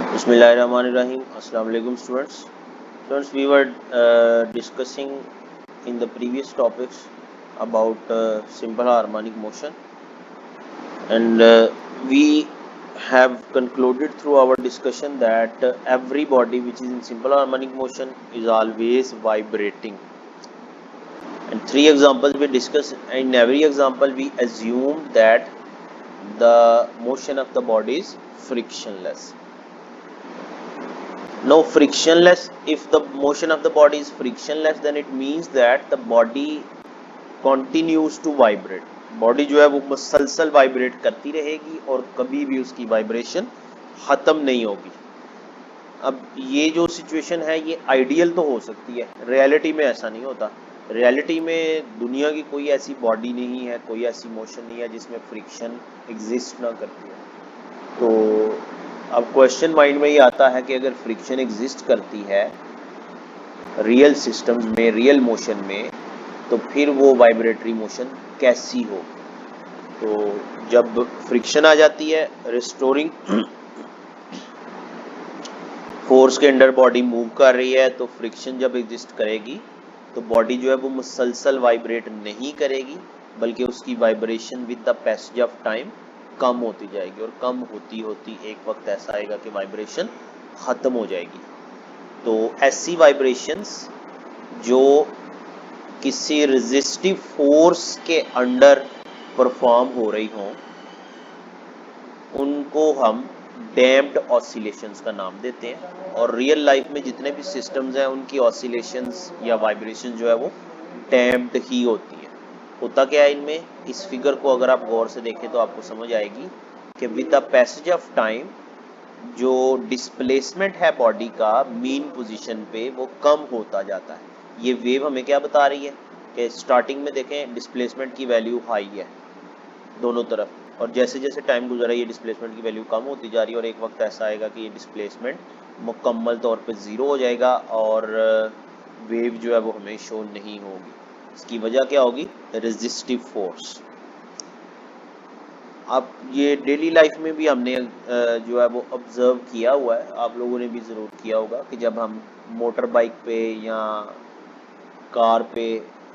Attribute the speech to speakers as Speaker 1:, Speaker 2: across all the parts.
Speaker 1: Bismillahirrahmanirrahim. Assalamu alaikum students. Students, we were discussing in the previous topics about simple harmonic motion, and we have concluded through our discussion that every body which is in simple harmonic motion is always vibrating. And three examples we discussed. In every example, we assumed that the motion of the body is frictionless. Now frictionless, if the motion of the body is frictionless, then it means that the body continues to vibrate. Body जो है वो मुसलसल vibrate करती रहेगी और कभी भी उसकी वाइब्रेशन खत्म नहीं होगी. अब ये जो सिचुएशन है ये आइडियल तो हो सकती है, रियलिटी में ऐसा नहीं होता. रियलिटी में दुनिया की कोई ऐसी बॉडी नहीं है, कोई ऐसी मोशन नहीं है जिसमें फ्रिक्शन एग्जिस्ट ना करती है. तो अब क्वेश्चन माइंड में ये आता है कि अगर फ्रिक्शन एग्जिस्ट करती है रियल सिस्टम्स में, रियल मोशन में, तो फिर वो वाइब्रेटरी मोशन कैसी हो. तो जब फ्रिक्शन आ जाती है, रिस्टोरिंग फोर्स के अंडर बॉडी मूव कर रही है, तो फ्रिक्शन जब एग्जिस्ट करेगी तो बॉडी जो है वो मुसलसल वाइब्रेट नहीं करेगी, बल्कि उसकी vibration with the passage of time कम होती जाएगी और कम होती होती एक वक्त ऐसा आएगा कि वाइब्रेशन खत्म हो जाएगी. तो ऐसी वाइब्रेशंस जो किसी रेजिस्टिव फोर्स के अंडर परफॉर्म हो रही हों, उनको हम डैम्प्ड ऑसिलेशंस का नाम देते हैं. और रियल लाइफ में जितने भी सिस्टम्स हैं उनकी ऑसिलेशंस या वाइब्रेशन जो है वो डैम्प्ड ही होती है. होता क्या है इनमें, इस फिगर को अगर आप गौर से देखें तो आपको समझ आएगी कि with the passage of time जो डिस्प्लेसमेंट है बॉडी का मीन पोजीशन पे वो कम होता जाता है. ये वेव हमें क्या बता रही है कि स्टार्टिंग में देखें डिस्प्लेसमेंट की वैल्यू हाई है दोनों तरफ, और जैसे जैसे टाइम गुजरा ये डिस्प्लेसमेंट की वैल्यू कम होती जा रही है और एक वक्त ऐसा आएगा कि ये डिस्प्लेसमेंट मुकम्मल तौर पे ज़ीरो हो जाएगा और वेव जो है वो हमें शो नहीं होगी. इसकी वजह क्या होगी, रेजिस्टिव फोर्स. अब ये डेली लाइफ में भी हमने जो है वो ऑब्जर्व किया हुआ है, आप लोगों ने भी ज़रूर किया होगा कि जब हम मोटर बाइक पे या कार पे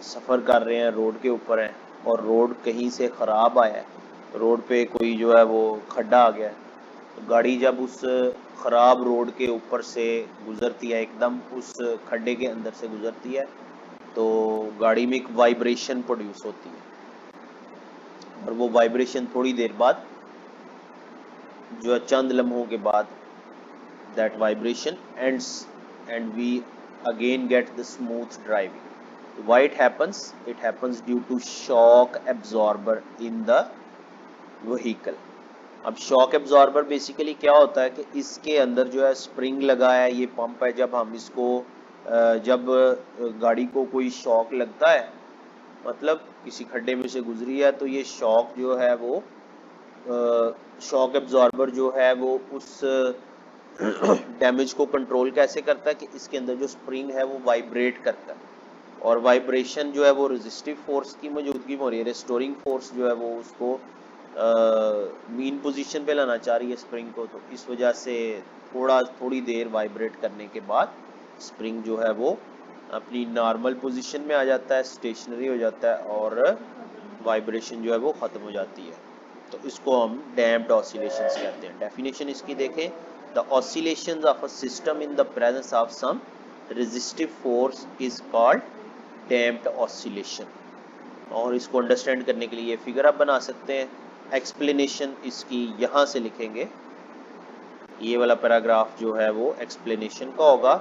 Speaker 1: सफ़र कर रहे हैं, रोड के ऊपर हैं और रोड कहीं से ख़राब आया है, रोड पे कोई जो है वो खड्डा आ गया है, तो गाड़ी जब उस ख़राब रोड के ऊपर से गुज़रती है, एकदम उस खड्डे के अंदर से गुज़रती है, तो गाड़ी में एक वाइब्रेशन प्रोड्यूस होती है और वो वाइब्रेशन थोड़ी देर बाद जो है चंद लम्हों के बाद that vibration ends and we again get the smooth driving. Why it happens? It happens due to shock absorber in the vehicle. अब शॉक एब्जॉर्बर बेसिकली क्या होता है कि इसके अंदर जो है स्प्रिंग लगा है, ये पंप है. जब हम इसको जब गाड़ी को कोई शॉक लगता है, मतलब किसी खड्डे में से गुजरी है, तो ये शॉक जो है वो शॉक एब्जॉर्बर जो है वो उस डैमेज को कंट्रोल कैसे करता है कि इसके अंदर जो स्प्रिंग है वो वाइब्रेट करता है और वाइब्रेशन जो है वो रेजिस्टिव फोर्स की मौजूदगी में हो रही है. रेस्टोरिंग फोर्स जो है वो उसको मीन पोजीशन पे लाना चाह रही है स्प्रिंग को, तो इस वजह से थोड़ी देर वाइब्रेट करने के बाद स्प्रिंग जो है वो अपनी नॉर्मल पोजीशन में आ जाता है, स्टेशनरी हो जाता है और वाइब्रेशन जो है वो ख़त्म हो जाती है. तो इसको हम डैम्प्ड ऑसिलेशंस कहते हैं. डेफिनेशन इसकी देखें, the oscillations of a system in the presence of some resistive force is called damped oscillation. और इसको अंडरस्टैंड करने के लिए ये फिगर आप बना सकते हैं. एक्सप्लेनेशन इसकी यहाँ से लिखेंगे, ये वाला पैराग्राफ जो है वो एक्सप्लेनेशन का होगा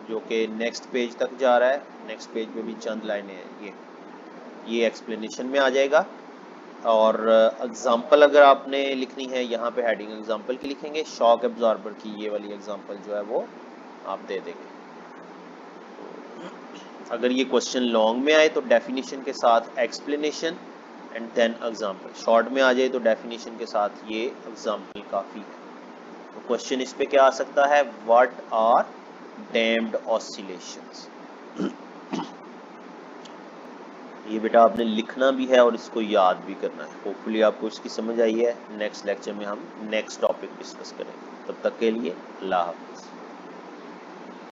Speaker 1: जो कि नेक्स्ट पेज तक जा रहा है. नेक्स्ट पेज पे भी चंद लाइनें हैं, ये एक्सप्लेनेशन में आ जाएगा. और एग्जाम्पल अगर आपने लिखनी है, यहाँ पे हेडिंग एग्जाम्पल की लिखेंगे, शॉक एब्जॉर्बर की ये वाली एग्जाम्पल जो है वो आप दे देंगे. अगर ये क्वेश्चन लॉन्ग में आए तो डेफिनेशन के साथ explanation and then example. Short में आ जाए तो डेफिनेशन के साथ ये एग्जाम्पल काफ़ी है. तो क्वेश्चन इस पे क्या आ सकता है, व्हाट आर डैम्प्ड ऑसिलेशंस. ये बेटा आपने लिखना भी है और इसको याद भी करना है। होपफुली आपको इसकी समझ आई है। नेक्स्ट लेक्चर में हम नेक्स्ट टॉपिक डिस्कस करेंगे। तब तक के लिए अल्लाह हाफिज़।